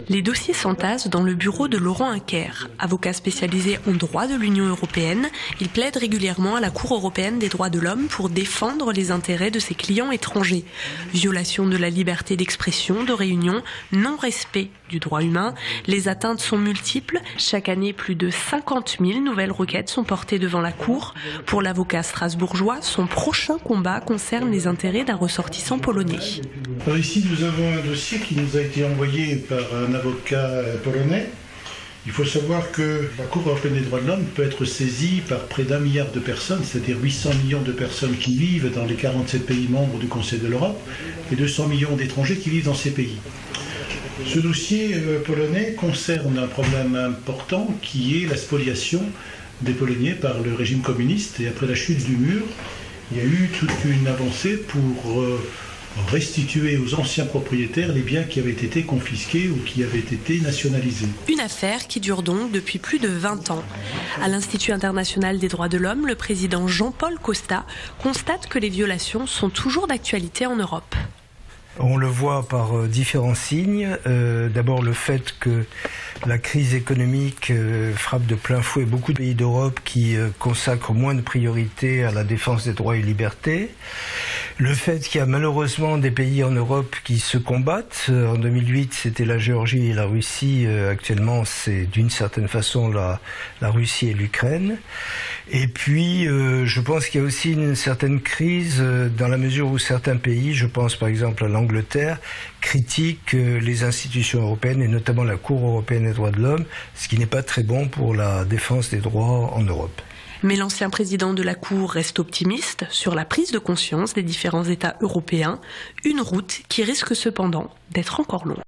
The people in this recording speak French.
Les dossiers s'entassent dans le bureau de Laurent Inquer. Avocat spécialisé en droit de l'Union européenne, il plaide régulièrement à la Cour européenne des droits de l'homme pour défendre les intérêts de ses clients étrangers. Violation de la liberté d'expression, de réunion, non-respect du droit humain. Les atteintes sont multiples. Chaque année, plus de 50 000 nouvelles requêtes sont portées devant la Cour. Pour l'avocat strasbourgeois, son prochain combat concerne les intérêts d'un ressortissant polonais. Alors ici, nous avons un dossier qui nous a été envoyé par un avocat polonais. Il faut savoir que la Cour européenne des droits de l'homme peut être saisie par près d'1 milliard de personnes, c'est-à-dire 800 millions de personnes qui vivent dans les 47 pays membres du Conseil de l'Europe et 200 millions d'étrangers qui vivent dans ces pays. Ce dossier polonais concerne un problème important qui est la spoliation des Polonais par le régime communiste. Et après la chute du mur, il y a eu toute une avancée pour restituer aux anciens propriétaires les biens qui avaient été confisqués ou qui avaient été nationalisés. Une affaire qui dure donc depuis plus de 20 ans. À l'Institut international des droits de l'homme, le président Jean-Paul Costa constate que les violations sont toujours d'actualité en Europe. On le voit par différents signes. D'abord le fait que la crise économique frappe de plein fouet beaucoup de pays d'Europe qui consacrent moins de priorité à la défense des droits et libertés. Le fait qu'il y a malheureusement des pays en Europe qui se combattent. En 2008, c'était la Géorgie et la Russie. Actuellement, c'est d'une certaine façon la Russie et l'Ukraine. Et puis, je pense qu'il y a aussi une certaine crise dans la mesure où certains pays, je pense par exemple à l'Angleterre, critiquent les institutions européennes et notamment la Cour européenne des droits de l'homme, ce qui n'est pas très bon pour la défense des droits en Europe. Mais l'ancien président de la Cour reste optimiste sur la prise de conscience des différents États européens, une route qui risque cependant d'être encore longue.